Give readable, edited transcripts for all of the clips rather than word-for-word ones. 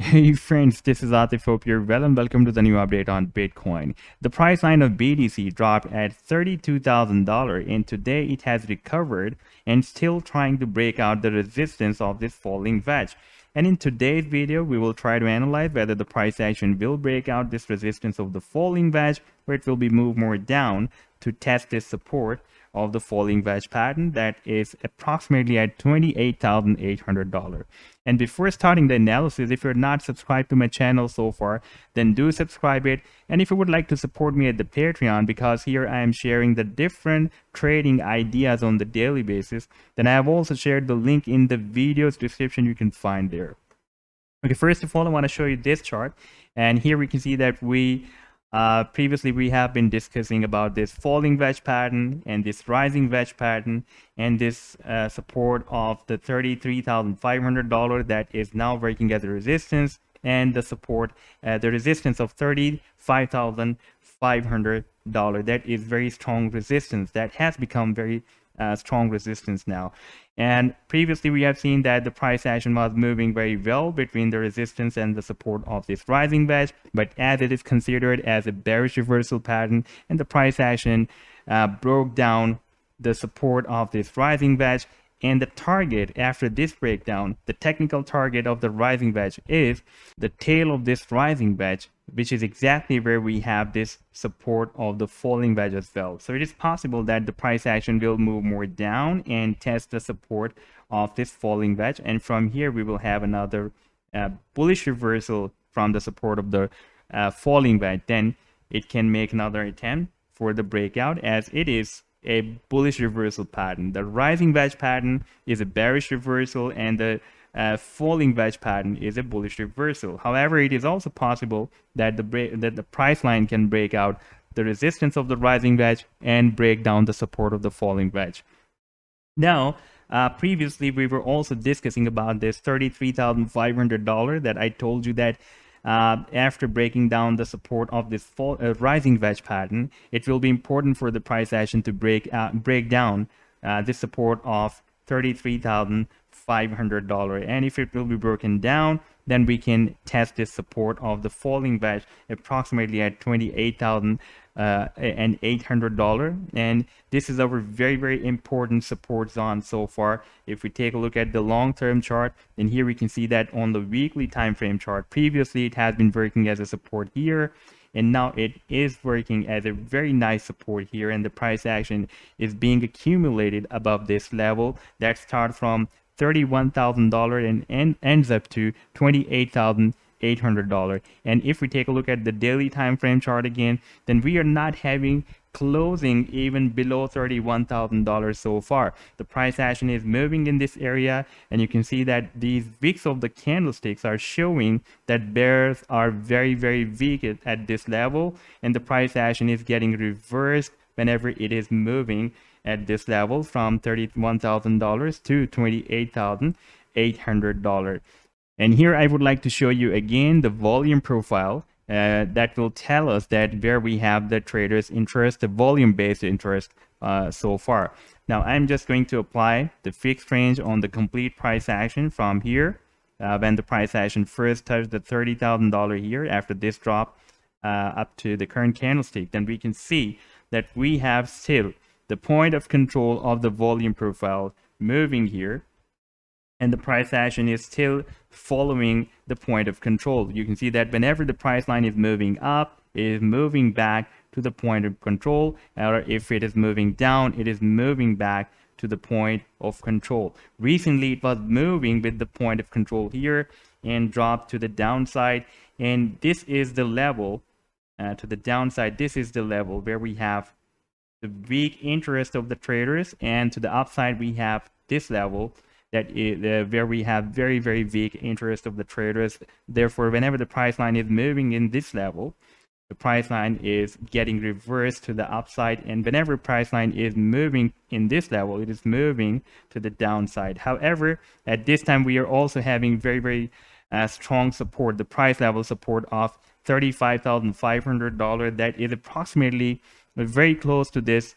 Hey friends, this is Atif. Hope you're well and welcome to the new update on Bitcoin. The price line of BTC dropped at $32,000 and today it has recovered and still trying to break out the resistance of this falling wedge. And in today's video, we will try to analyze whether the price action will break out this resistance of the falling wedge or it will be moved more down to test this support of the falling wedge pattern that is approximately at $28,800. And before starting the analysis, if you're not subscribed to my channel so far, then do subscribe it. And if you would like to support me at the Patreon, because here I am sharing the different trading ideas on the daily basis, then I have also shared the link in the video's description you can find there. Okay, first of all, I want to show you this chart. And here we can see that previously we have been discussing about this falling wedge pattern and this rising wedge pattern and this support of the $33,500 that is now working as a resistance, and the support, the resistance of $35,500 that is very strong resistance that has become very strong resistance now. And previously we have seen that the price action was moving very well between the resistance and the support of this rising wedge, but as it is considered as a bearish reversal pattern and the price action broke down the support of this rising wedge, and the target after this breakdown, the technical target of the rising wedge is the tail of this rising wedge, which is exactly where we have this support of the falling wedge as well. So it is possible that the price action will move more down and test the support of this falling wedge. And from here, we will have another bullish reversal from the support of the falling wedge. Then it can make another attempt for the breakout, as it is a bullish reversal pattern. The rising wedge pattern is a bearish reversal, and the falling wedge pattern is a bullish reversal. However, it is also possible that the price line can break out the resistance of the rising wedge and break down the support of the falling wedge. Now, previously we were also discussing about this $33,500 that I told you that after breaking down the support of this rising wedge pattern, it will be important for the price action to break down this support of $33,500. And if it will be broken down, then we can test this support of the falling wedge approximately at $28,800. And this is our very important support zone so far. If we take a look at the long-term chart, then here we can see that on the weekly time frame chart, previously it has been working as a support here, and now it is working as a very nice support here, and the price action is being accumulated above this level that starts from $31,000 and ends up to $28,800. And if we take a look at the daily time frame chart again, then we are not having closing even below $31,000 so far. The price action is moving in this area, and you can see that these wicks of the candlesticks are showing that bears are very weak at this level, and the price action is getting reversed whenever it is moving at this level from $31,000 to $28,800. And here I would like to show you again the volume profile that will tell us that where we have the traders interest, the volume based interest so far. Now I'm just going to apply the fixed range on the complete price action from here when the price action first touched the $30,000 here after this drop up to the current candlestick. Then we can see that we have still the point of control of the volume profile moving here, and the price action is still following the point of control. You can see that whenever the price line is moving up, it is moving back to the point of control, or if it is moving down, it is moving back to the point of control. Recently, it was moving with the point of control here and dropped to the downside, and this is the level to the downside. This is the level where we have the weak interest of the traders, and to the upside we have this level that is where we have very weak interest of the traders. Therefore, whenever the price line is moving in this level, the price line is getting reversed to the upside, and whenever price line is moving in this level, it is moving to the downside. However, at this time we are also having very strong support, the price level support of $35,500. that is approximately very close to this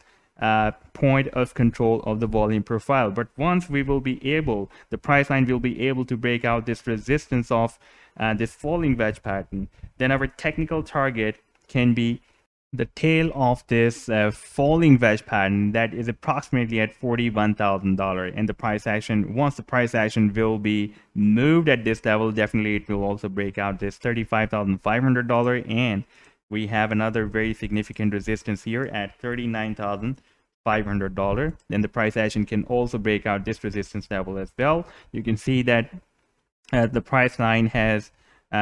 point of control of the volume profile. But once we will be able, the price line will be able to break out this resistance of this falling wedge pattern, then our technical target can be the tail of this falling wedge pattern that is approximately at $41,000. And the price action, once the price action will be moved at this level, definitely it will also break out this $35,500. And we have another very significant resistance here at $39,500. Then the price action can also break out this resistance level as well. You can see that the price line has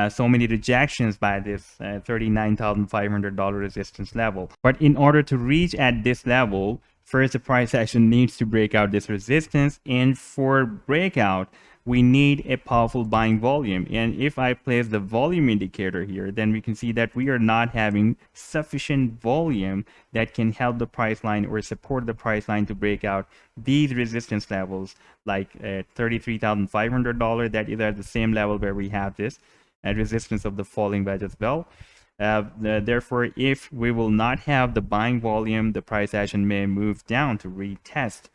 so many rejections by this $39,500 resistance level. But in order to reach at this level, first the price action needs to break out this resistance, and for breakout we need a powerful buying volume. And if I place the volume indicator here, then we can see that we are not having sufficient volume that can help the price line or support the price line to break out these resistance levels, like $33,500. that is at the same level where we have this resistance of the falling wedge as well. Therefore, if we will not have the buying volume, the price action may move down to retest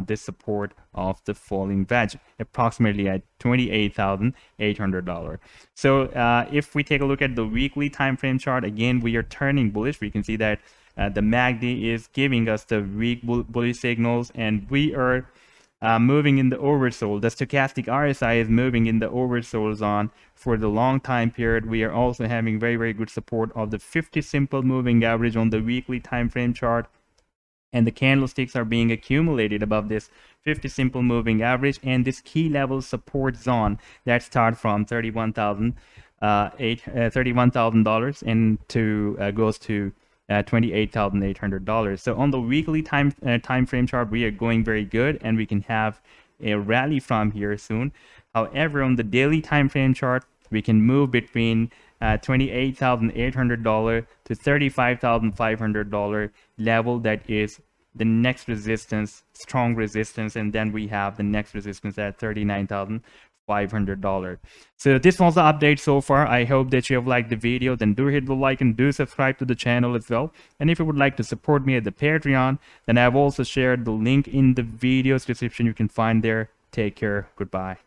this support of the falling wedge, approximately at $28,800. So if we take a look at the weekly time frame chart, again we are turning bullish. We can see that the MACD is giving us the weak bullish signals, and we are moving in the oversold. The stochastic RSI is moving in the oversold zone for the long time period. We are also having very good support of the 50 simple moving average on the weekly time frame chart, and the candlesticks are being accumulated above this 50 simple moving average and this key level support zone that starts from $31,000 and goes to $28,800. So on the weekly time frame chart, we are going very good, and we can have a rally from here soon. However, on the daily time frame chart, we can move between $28,800 to $35,500 level. That is the next resistance, strong resistance, and then we have the next resistance at $39,500. So this was the update so far. I hope that you have liked the video. Then do hit the like and do subscribe to the channel as well. And if you would like to support me at the Patreon, then I've also shared the link in the video's description. You can find there. Take care. Goodbye.